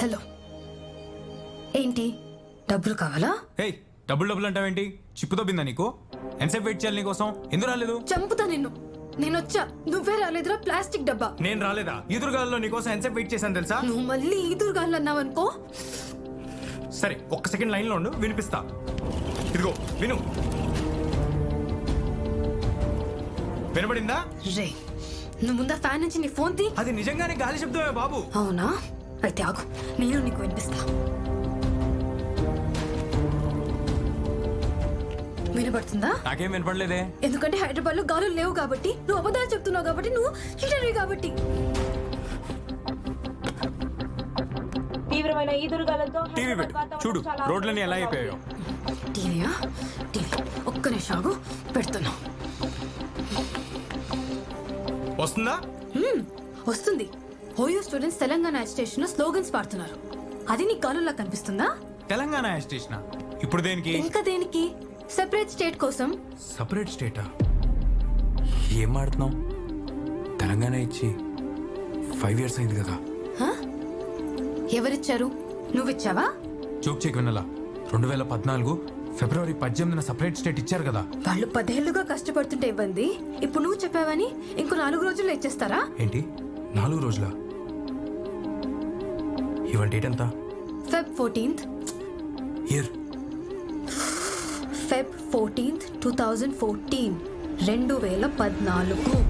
Hello, ఏంటి డబ్బులు కావాలా? ఏయ్ డబ్బులు అంటావేంటి? చిప్పుతో బిందా నీకు? ఎంతసేపు వెయిట్ చేయాలి నీకోసం? ఎందుకు రాలేదు? చంపుతా నిన్ను. నేనొచ్చా, నువ్వే రాలేదురా ప్లాస్టిక్ డబ్బా. నేను రాలేదా? ఈదురుగాల్లో నీకోసం ఎంతసేపు వెయిట్ చేశాను తెలుసా? నువ్వు మళ్ళీ ఈదురుగాలు అన్నావనుకో. సరే ఒక్క సెకండ్ లైన్లో ఉండు, వినిపిస్తా. ఇదిగో విను. వినపడిందా? రే, నువ్వు ముందా ఫ్యాన్ నుంచి నీ ఫోన్ తీ. అది నిజంగానే గాలి శబ్దమే బాబు. అవునా? అయితే ఆగు, నేను నీకు వినిపిస్తా. వినపడుతుందా? నాకేం వినపడలేదే. ఎందుకంటే హైదరాబాద్ లో గాలులు లేవు కాబట్టి, నువ్వు అబద్ధాలు చెప్తున్నావు కాబట్టి, నువ్వు ఇంటర్వ్యూ కాబట్టి. తీవ్రమైన ఈదురుగాలతో టీవీ పెట్టు, చూడు రోడ్లన్నీ ఎలా అయిపోయాయో. టీవీయా? టీవీ ఒక్క నిమిషం ఆగు, పెడుతున్నా. వస్తుందా? వస్తుంది. ఓయో స్టూడెంట్స్ తెలంగాణ స్టేషన్ లో స్లోగన్స్ పాడుతున్నారు. అది నీకు గాలులా కనిపిస్తుందా? తెలంగాణ స్టేషన్ ఇప్పుడు దేనికి? ఇంకా దేనికి? సెపరేట్ స్టేట్ కోసం. సపరేట్ స్టేటా? ఏం మాడుతున్నావు? తెలంగాణ ఇచ్చి 5 years అయింది కదా. ఎవరిచ్చారు? నువ్విచ్చావా? జోక్ చెక్ వినలా. 2014 ఫిబ్రవరి 18న సపరేట్ స్టేట్ ఇచ్చారు కదా. వాళ్ళు 10 ఏళ్లుగా కష్టపడుతుంటే ఇవ్వండి. ఇప్పుడు నువ్వు చెప్పావని ఇంకో 4 రోజుల్లో ఇచ్చేస్తారా? ఏంటి 4 రోజుల? ఇవాళ డేట్ ఎంత? Feb 14th. Year Feb 14th, 2014. 2014.